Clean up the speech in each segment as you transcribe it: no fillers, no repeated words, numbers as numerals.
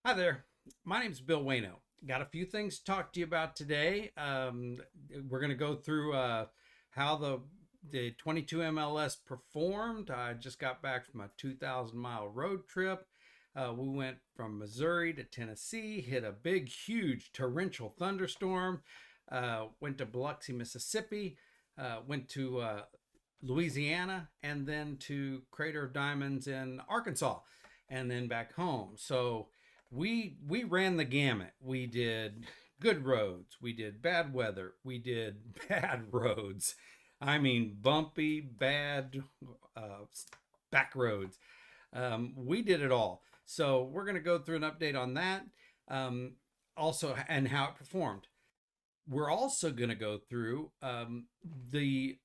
Hi there. My name's Bill Wayno. Got a few things to talk to you about today. We're going to go through how the 22 MLS performed. I just got back from a 2,000-mile road trip. We went from Missouri to Tennessee, hit a big, huge torrential thunderstorm, went to Biloxi, Mississippi, went to Louisiana, and then to Crater of Diamonds in Arkansas, and then back home. So we ran the gamut. We did good roads, we did bad weather, we did bad roads. I mean, bumpy, bad back roads. We did it all. So we're going to go through an update on that, also, and how it performed. We're also going to go through the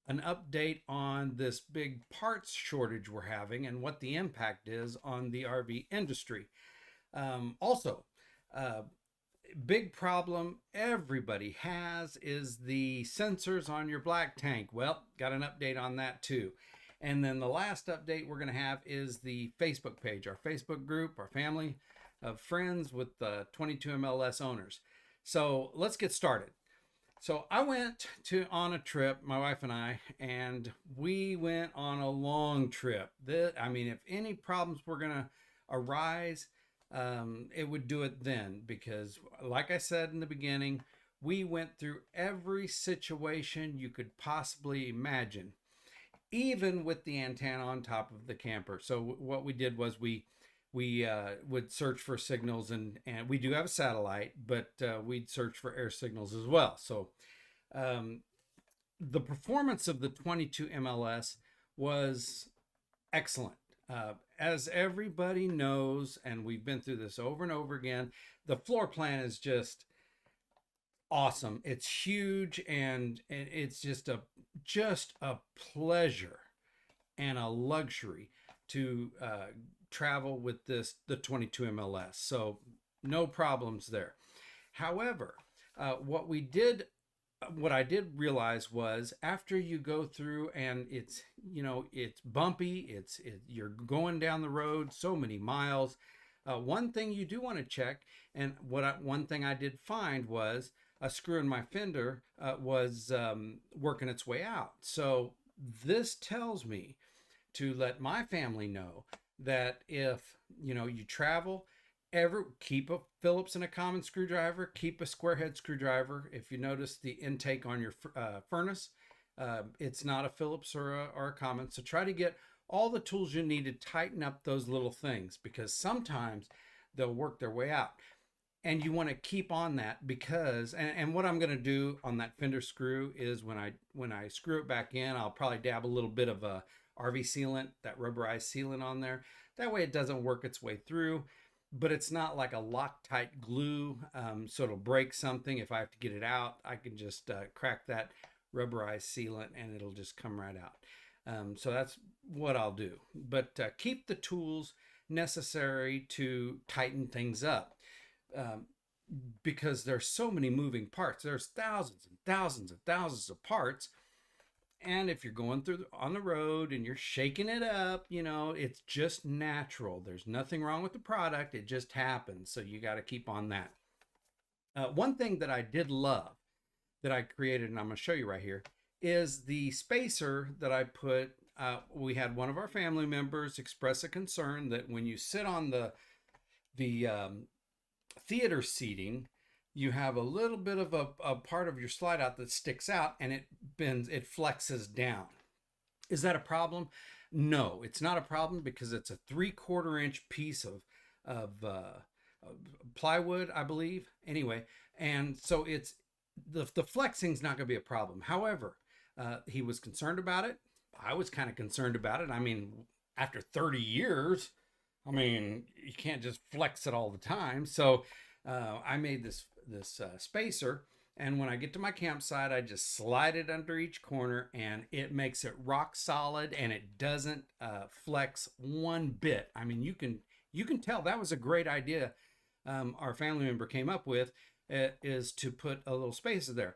an update on this big parts shortage we're having and what the impact is on the RV industry. Also, big problem everybody has is the sensors on your black tank. Well, got an update on that too. And then the last update we're going to have is the Facebook page, our Facebook group, our family of friends with 22 MLS owners. So let's get started. So I went on a trip, my wife and we went on a long trip. I mean, if any problems were going to arise, it would do it then, because like I said in the beginning, we went through every situation you could possibly imagine, even with the antenna on top of the camper. So what we did was we would search for signals, and we do have a satellite, but we'd search for air signals as well. So the performance of the 22 MLS was excellent. As everybody knows, and we've been through this over and over again, the floor plan is just awesome. It's huge, and it's just a pleasure and a luxury to travel with the 22 MLS. So no problems there. However, what I did realize was, after you go through and it's bumpy, you're going down the road so many miles. One thing you do want to check, and one thing I did find was a screw in my fender was working its way out. So this tells me to let my family know that if you travel, keep a Phillips and a common screwdriver, keep a square head screwdriver. If you notice the intake on your furnace, it's not a Phillips or a common. So try to get all the tools you need to tighten up those little things, because sometimes they'll work their way out. And you want to keep on that, because, and what I'm going to do on that fender screw is when I screw it back in, I'll probably dab a little bit of a RV sealant, that rubberized sealant on there. That way it doesn't work its way through, but it's not like a Loctite glue, so it'll break something. If I have to get it out, I can just crack that rubberized sealant and it'll just come right out. So that's what I'll do. But keep the tools necessary to tighten things up, because there's so many moving parts. There's thousands and thousands and thousands of parts. And if you're going through on the road and you're shaking it up, it's just natural. There's nothing wrong with the product. It just happens. So you got to keep on that. One thing that I did love that I created, and I'm going to show you right here, is the spacer that I put. We had one of our family members express a concern that when you sit on the theater seating, you have a little bit of a part of your slide out that sticks out, and it flexes down. Is that a problem? No, it's not a problem, because it's a 3/4 inch piece of plywood, I believe. Anyway, and so it's the flexing's not going to be a problem. However, he was concerned about it. I was kind of concerned about it. I mean, after 30 years, you can't just flex it all the time. So I made this spacer, and when I get to my campsite, I just slide it under each corner, and it makes it rock solid, and it doesn't flex one bit. You can tell that was a great idea. Our family member came up with is to put a little spacer there.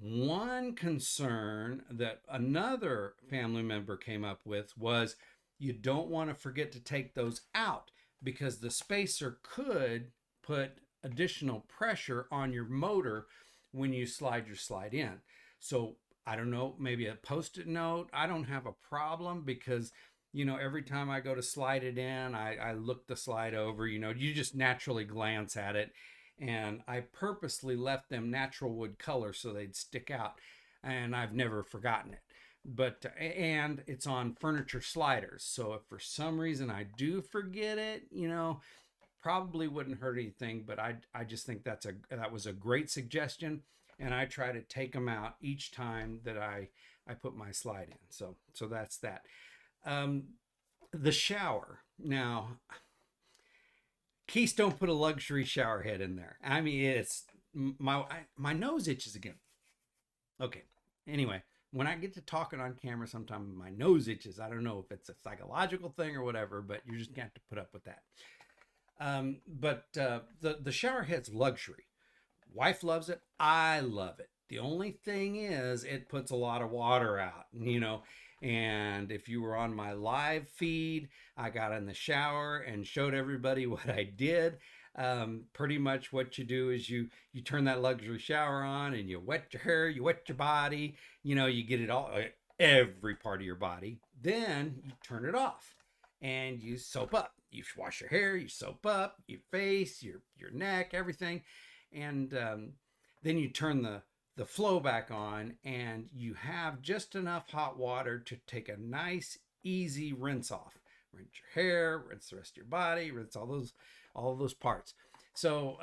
One concern that another family member came up with was, you don't want to forget to take those out, because the spacer could put additional pressure on your motor when you slide your slide in. So I don't know, maybe a post-it note. I don't have a problem because, every time I go to slide it in, I look the slide over. You just naturally glance at it. And I purposely left them natural wood color so they'd stick out. And I've never forgotten it. And it's on furniture sliders. So if for some reason I do forget it, probably wouldn't hurt anything. But I just think that was a great suggestion. And I try to take them out each time that I put my slide in. So that's that. The shower. Now, Keystone put a luxury shower head in there. I mean, it's my nose itches again. Okay. Anyway, when I get to talking on camera, sometimes my nose itches. I don't know if it's a psychological thing or whatever, but you're just gonna have to put up with that. The shower head's luxury. Wife loves it. I love it. The only thing is it puts a lot of water out, and if you were on my live feed, I got in the shower and showed everybody what I did. Pretty much what you do is you turn that luxury shower on and you wet your hair, you wet your body, you get it all, every part of your body. Then you turn it off and you soap up. You wash your hair, you soap up, your face, your neck, everything. And then you turn the flow back on and you have just enough hot water to take a nice, easy rinse off. Rinse your hair, rinse the rest of your body, rinse all those parts. So,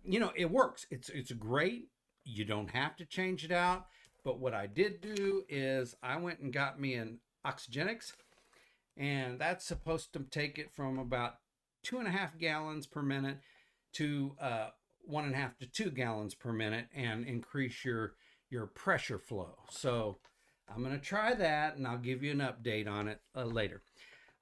it works. It's great. You don't have to change it out. But what I did do is I went and got me an Oxygenics, and that's supposed to take it from about 2.5 gallons per minute to 1.5 to 2 gallons per minute and increase your pressure flow. So I'm going to try that and I'll give you an update on it later.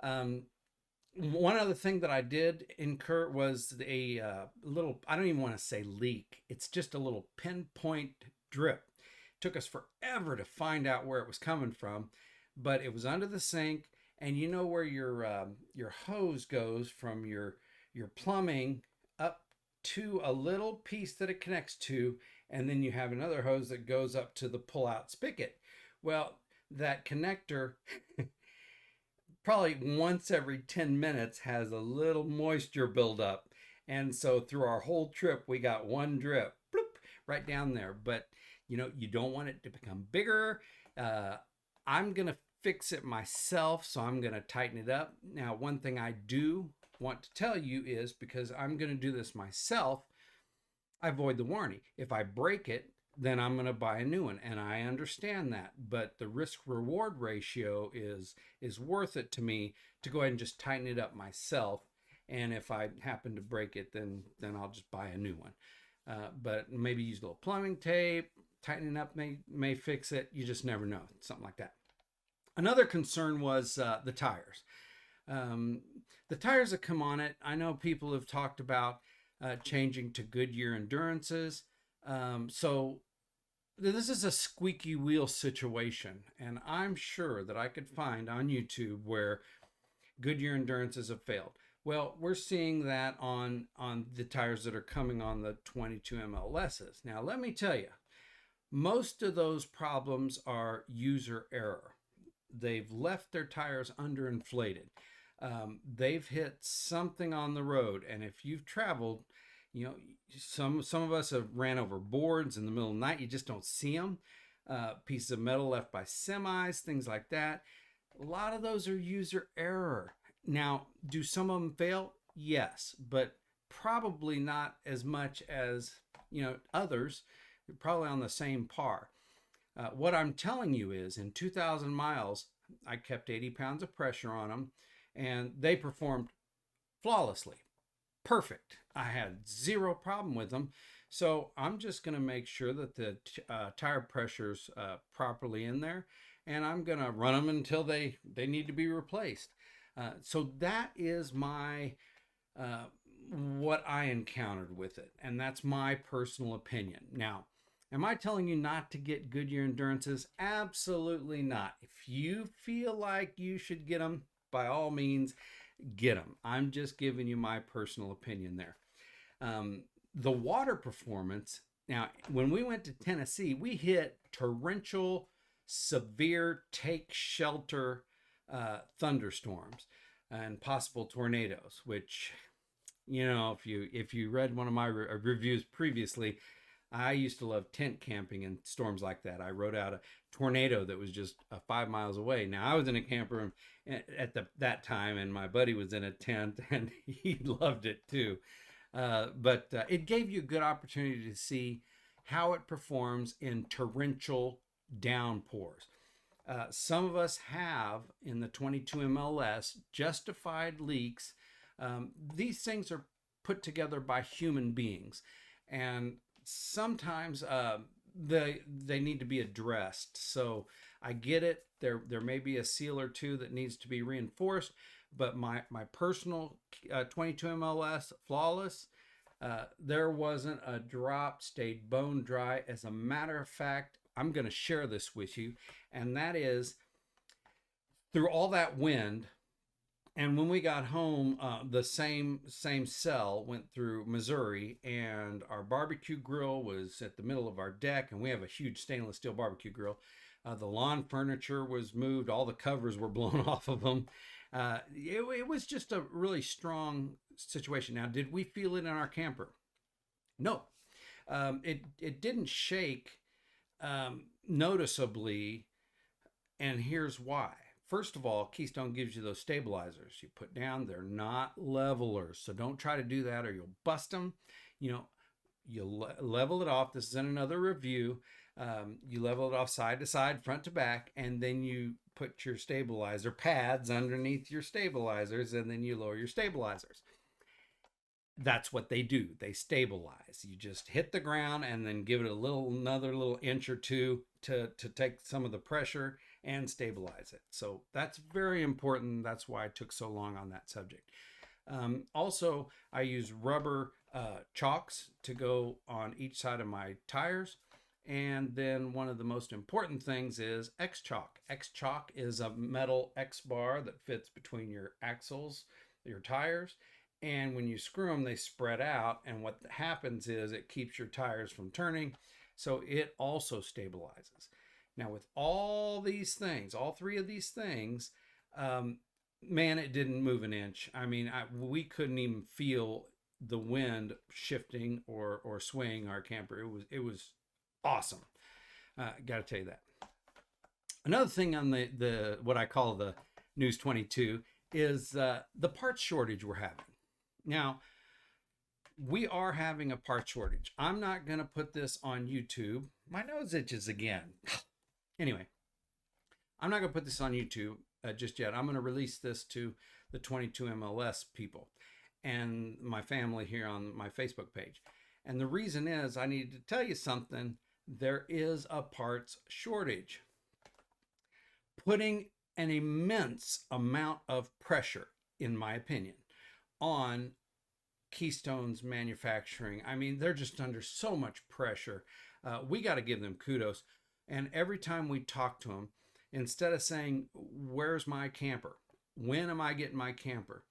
One other thing that I did incur was a little, I don't even want to say leak. It's just a little pinpoint drip. It took us forever to find out where it was coming from, but it was under the sink. And you know where your hose goes from your plumbing up to a little piece that it connects to, and then you have another hose that goes up to the pull-out spigot. Well, that connector probably once every 10 minutes has a little moisture buildup. And so through our whole trip, we got one drip bloop, right down there. But, you don't want it to become bigger. I'm going to fix it myself, so I'm going to tighten it up. Now, one thing I do want to tell you is, because I'm going to do this myself, I void the warranty. If I break it, then I'm going to buy a new one, and I understand that, but the risk reward ratio is worth it to me to go ahead and just tighten it up myself. And if I happen to break it, then I'll just buy a new one. But maybe use a little plumbing tape. Tightening up may fix it. You just never know. Something like that. Another concern was the tires. The tires that come on it, I know people have talked about changing to Goodyear Endurances. So this is a squeaky wheel situation, and I'm sure that I could find on YouTube where Goodyear Endurances have failed. Well, we're seeing that on the tires that are coming on the 22 MLSs. Now, let me tell you, most of those problems are user error. They've left their tires underinflated. They've hit something on the road, and if you've traveled, some of us have ran over boards in the middle of the night. You just don't see them. Pieces of metal left by semis, things like that. A lot of those are user error. Now, do some of them fail? Yes, but probably not as much as others. Probably on the same par. What I'm telling you is, in 2,000 miles, I kept 80 pounds of pressure on them, and they performed flawlessly. Perfect. I had zero problem with them. So I'm just going to make sure that the tire pressure's properly in there, and I'm going to run them until they need to be replaced. So that is my what I encountered with it, and that's my personal opinion. Now, am I telling you not to get Goodyear Endurances? Absolutely not. If you feel like you should get them, by all means, get them. I'm just giving you my personal opinion there. The water performance. Now, when we went to Tennessee, we hit torrential, severe take shelter thunderstorms and possible tornadoes. Which, if you read one of my reviews previously, I used to love tent camping and storms like that. I wrote out a tornado that was just 5 miles away. Now I was in a camper at that time, and my buddy was in a tent, and he loved it too. But it gave you a good opportunity to see how it performs in torrential downpours. Some of us have in the 22 MLS justified leaks. These things are put together by human beings, and sometimes they need to be addressed. So I get it. There may be a seal or two that needs to be reinforced, but my personal 22 MLS flawless. There wasn't a drop, stayed bone dry. As a matter of fact, I'm going to share this with you, and that is through all that wind. And when we got home, the same cell went through Missouri, and our barbecue grill was at the middle of our deck, and we have a huge stainless steel barbecue grill. The lawn furniture was moved; all the covers were blown off of them. It was just a really strong situation. Now, did we feel it in our camper? No, it didn't shake noticeably, and here's why. First of all, Keystone gives you those stabilizers you put down. They're not levelers, so don't try to do that or you'll bust them. You level it off. This is in another review. You level it off side to side, front to back, and then you put your stabilizer pads underneath your stabilizers, and then you lower your stabilizers. That's what they do. They stabilize. You just hit the ground and then give it another little inch or two to take some of the pressure and stabilize it. So that's very important. That's why I took so long on that subject. Also, I use rubber chocks to go on each side of my tires. And then one of the most important things is X-Chalk. X-Chalk is a metal X-bar that fits between your axles, your tires. And when you screw them, they spread out. And what happens is it keeps your tires from turning. So it also stabilizes. Now, with all these things, all three of these things, man, it didn't move an inch. I mean, we couldn't even feel the wind shifting or swaying our camper. It was awesome. Got to tell you that. Another thing on the what I call the News 22 is the parts shortage we're having. Now, we are having a part shortage. I'm not going to put this on YouTube. My nose itches again. Anyway, I'm not going to put this on YouTube just yet. I'm going to release this to the 22 MLS people and my family here on my Facebook page. And the reason is I need to tell you something. There is a parts shortage, putting an immense amount of pressure, in my opinion, on Keystone's manufacturing. I mean, they're just under so much pressure. We got to give them kudos. And every time we talk to them, instead of saying, where's my camper? When am I getting my camper?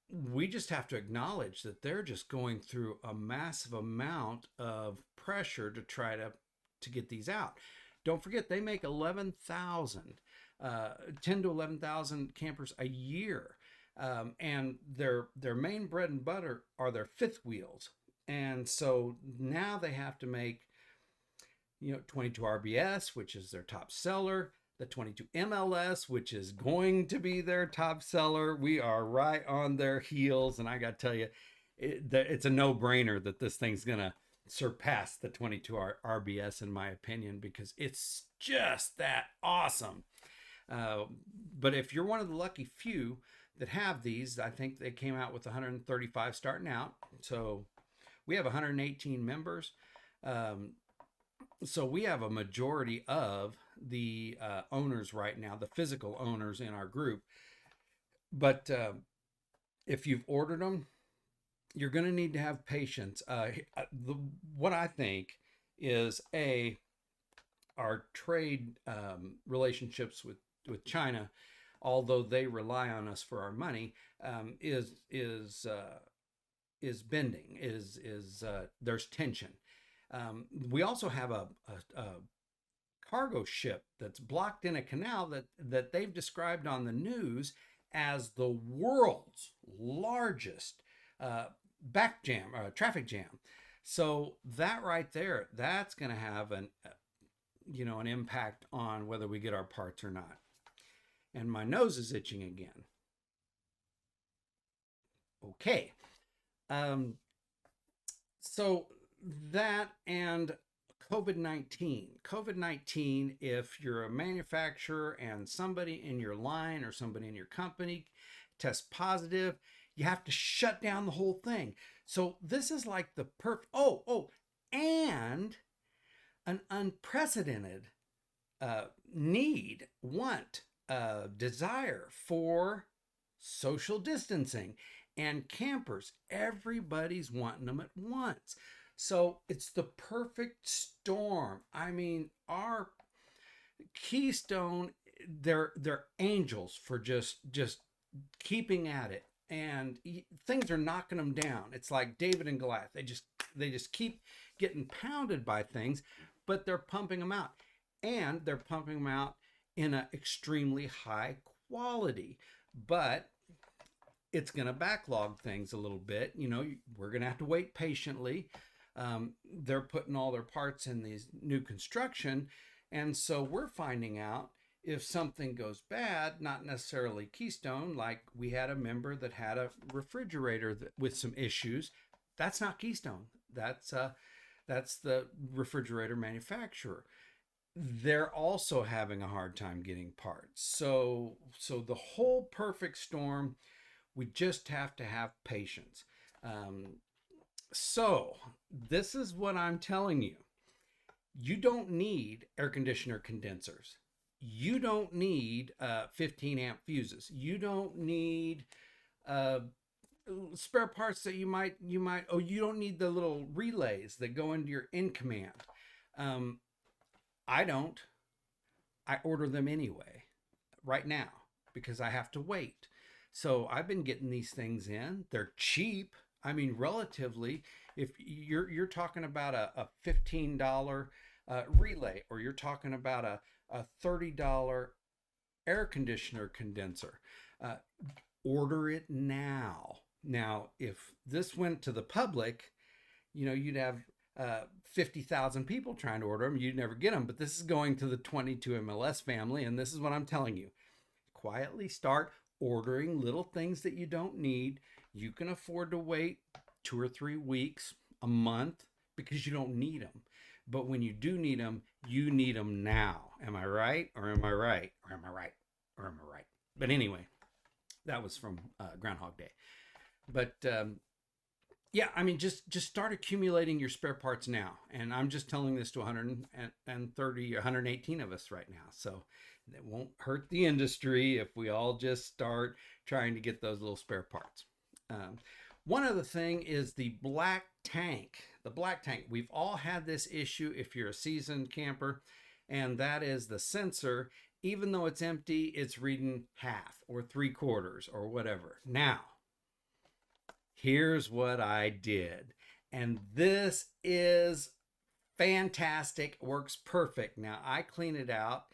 We just have to acknowledge that they're just going through a massive amount of pressure to try to get these out. Don't forget, they make 10 to 11,000 campers a year. And their main bread and butter are their fifth wheels. And so now they have to make 22 RBS, which is their top seller, the 22 MLS, which is going to be their top seller. We are right on their heels. And I got to tell you, it's a no-brainer that this thing's going to surpass the 22 RBS, in my opinion, because it's just that awesome. But if you're one of the lucky few that have these, I think they came out with 135 starting out. So we have 118 members. So we have a majority of the owners right now, the physical owners in our group. But if you've ordered them, you're going to need to have patience. What I think is our trade relationships with China although they rely on us for our money, is bending. Is There's tension. We also have a cargo ship that's blocked in a canal that they've described on the news as the world's largest traffic jam. So that right there, that's going to have an impact on whether we get our parts or not. And my nose is itching again. Okay. So that and COVID-19. COVID-19, if you're a manufacturer and somebody in your line or somebody in your company tests positive, you have to shut down the whole thing. So this is like the and an unprecedented desire for social distancing and campers. Everybody's wanting them at once. So it's the perfect storm. I mean, our Keystone, they're angels for just keeping at it, and things are knocking them down. It's like David and Goliath. They just keep getting pounded by things, but they're pumping them out, and they're pumping them out in an extremely high quality. But it's going to backlog things a little bit. We're going to have to wait patiently. They're putting all their parts in these new construction. And so we're finding out if something goes bad, not necessarily Keystone, like we had a member that had a refrigerator with some issues. That's not Keystone. That's the refrigerator manufacturer. They're also having a hard time getting parts. So the whole perfect storm, we just have to have patience. So this is what I'm telling you. You don't need air conditioner condensers. You don't need 15 amp fuses. You don't need spare parts that you might. You don't need the little relays that go into your in command. I don't. I order them anyway right now because I have to wait. So I've been getting these things in. They're cheap. I mean, relatively, if you're talking about a $15 relay, or you're talking about a $30 air conditioner condenser, order it now. Now, if this went to the public, you'd have 50,000 people trying to order them. You'd never get them. But this is going to the 22 MLS family, and this is what I'm telling you. Quietly start ordering little things that you don't need. You can afford to wait 2 or 3 weeks, a month, because you don't need them. But when you do need them, you need them now. Am I right? Or am I right? Or am I right? Or am I right? But anyway, that was from Groundhog Day. But yeah, I mean, just start accumulating your spare parts now. And I'm just telling this to 130 or 118 of us right now. So it won't hurt the industry if we all just start trying to get those little spare parts. One other thing is the black tank. The black tank. We've all had this issue if you're a seasoned camper, and that is the sensor. Even though it's empty, it's reading half or 3/4 or whatever. Now, here's what I did. And this is fantastic. Works perfect. Now, I clean it out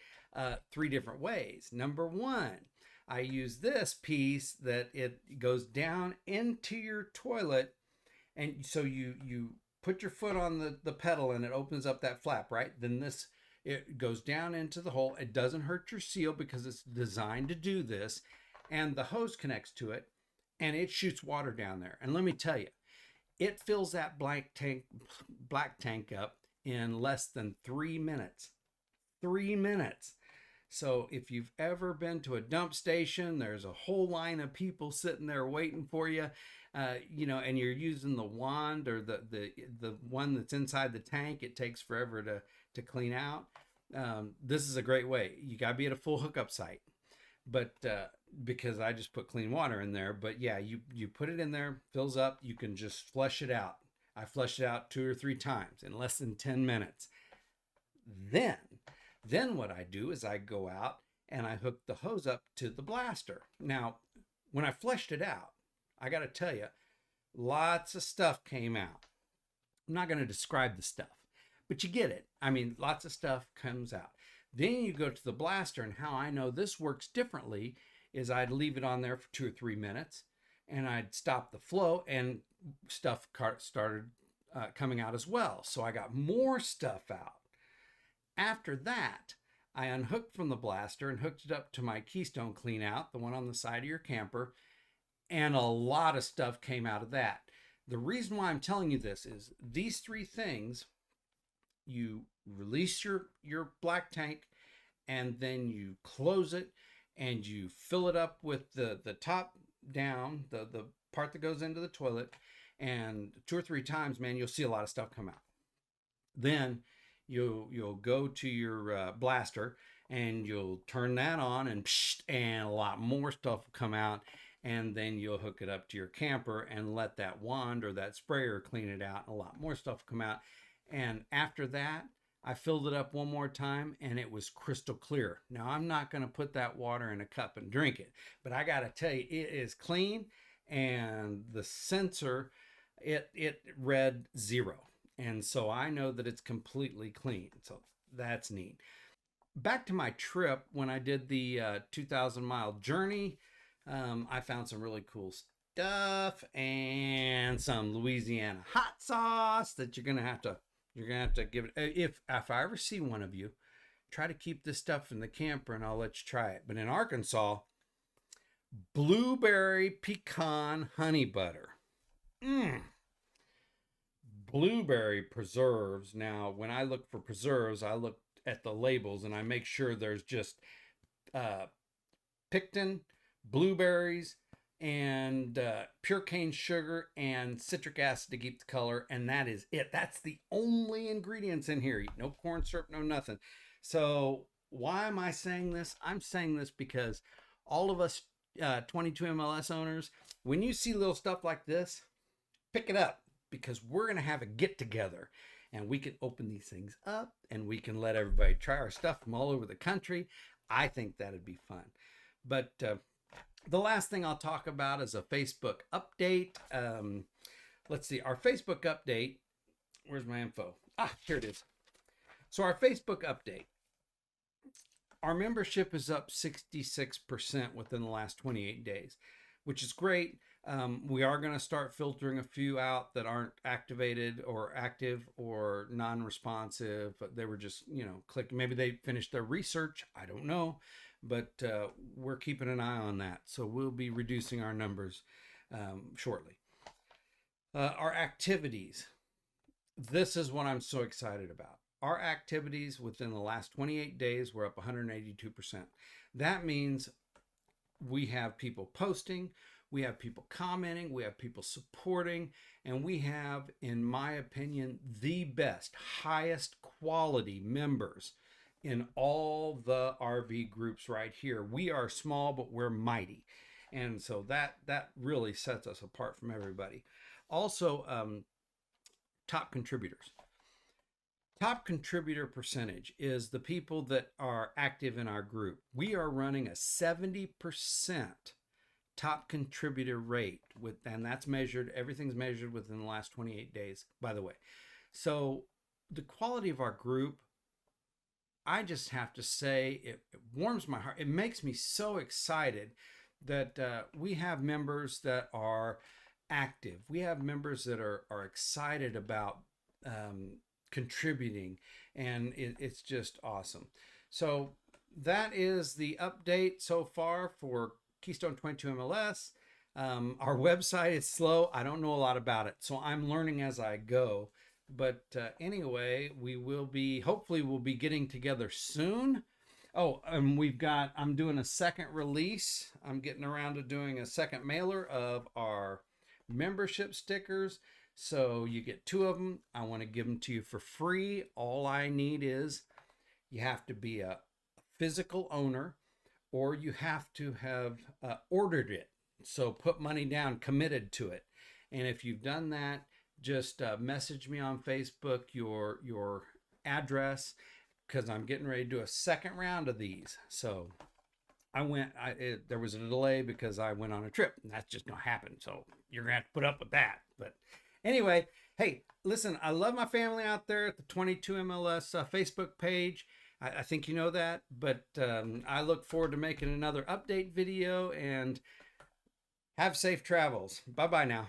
3 different ways. Number 1, I use this piece that it goes down into your toilet. And so you put your foot on the pedal and it opens up that flap, right? Then it goes down into the hole. It doesn't hurt your seal because it's designed to do this. And the hose connects to it and it shoots water down there. And let me tell you, it fills that black tank up in less than 3 minutes. 3 minutes. So if you've ever been to a dump station, there's a whole line of people sitting there waiting for you, and you're using the wand or the one that's inside the tank. It takes forever to clean out. This is a great way. You got to be at a full hookup site, but because I just put clean water in there. But yeah, you put it in there, fills up. You can just flush it out. I flushed it out 2 or 3 times in less than 10 minutes. Then what I do is I go out and I hooked the hose up to the blaster. Now, when I fleshed it out, I got to tell you, lots of stuff came out. I'm not going to describe the stuff, but you get it. I mean, lots of stuff comes out. Then you go to the blaster, and how I know this works differently is I'd leave it on there for 2 or 3 minutes, and I'd stop the flow, and stuff started coming out as well. So I got more stuff out. After that, I unhooked from the blaster and hooked it up to my Keystone clean out, the one on the side of your camper, and a lot of stuff came out of that. The reason why I'm telling you this is these three things: you release your black tank, and then you close it, and you fill it up with the top down, the part that goes into the toilet, and 2 or 3 times, man, you'll see a lot of stuff come out. Then you'll go to your blaster, and you'll turn that on, and a lot more stuff will come out. And then you'll hook it up to your camper and let that wand or that sprayer clean it out, and a lot more stuff will come out. And after that, I filled it up one more time, and it was crystal clear. Now, I'm not going to put that water in a cup and drink it, but I got to tell you, it is clean. And the sensor, it read 0. And so I know that it's completely clean. So that's neat. Back to my trip, when I did the 2,000-mile journey, I found some really cool stuff and some Louisiana hot sauce that you're gonna have to give it. If I ever see one of you, try to keep this stuff in the camper, and I'll let you try it. But in Arkansas, blueberry pecan honey butter. Blueberry preserves. Now, when I look for preserves, I look at the labels, and I make sure there's just pectin, blueberries, and pure cane sugar and citric acid to keep the color, and that is it. That's the only ingredients in here. No corn syrup, no nothing. So why am I saying this? I'm saying this because all of us 22 MLS owners, when you see little stuff like this, pick it up, because we're going to have a get together, and we can open these things up, and we can let everybody try our stuff from all over the country. I think that'd be fun. But the last thing I'll talk about is a Facebook update. Let's see, our Facebook update. Where's my info? Here it is. So our Facebook update. Our membership is up 66% within the last 28 days, which is great. We are going to start filtering a few out that aren't activated or active or non-responsive. They were just, clicking. Maybe they finished their research. I don't know. But we're keeping an eye on that. So we'll be reducing our numbers shortly. Our activities. This is what I'm so excited about. Our activities within the last 28 days were up 182%. That means we have people posting, we have people commenting, we have people supporting, and we have, in my opinion, the best, highest quality members in all the RV groups right here. We are small, but we're mighty. And so that really sets us apart from everybody. Also, top contributors. Top contributor percentage is the people that are active in our group. We are running a 70% top contributor rate, and that's measured, everything's measured within the last 28 days, by the way. So the quality of our group, I just have to say, it warms my heart. It makes me so excited that we have members that are active. We have members that are excited about contributing, and it's just awesome. So that is the update so far for Keystone 22 MLS. Our website is slow. I don't know a lot about it, so I'm learning as I go. But anyway, hopefully we'll be getting together soon. Oh, and I'm doing a second release. I'm getting around to doing a second mailer of our membership stickers. So you get 2 of them. I want to give them to you for free. All I need is you have to be a physical owner, or you have to have ordered it. So put money down, committed to it. And if you've done that, just message me on Facebook your address, because I'm getting ready to do a second round of these. So there was a delay because I went on a trip, and that's just gonna happen. So you're gonna have to put up with that. But anyway, hey, listen, I love my family out there at the 22 MLS Facebook page. I think you know that, but I look forward to making another update video, and have safe travels. Bye bye now.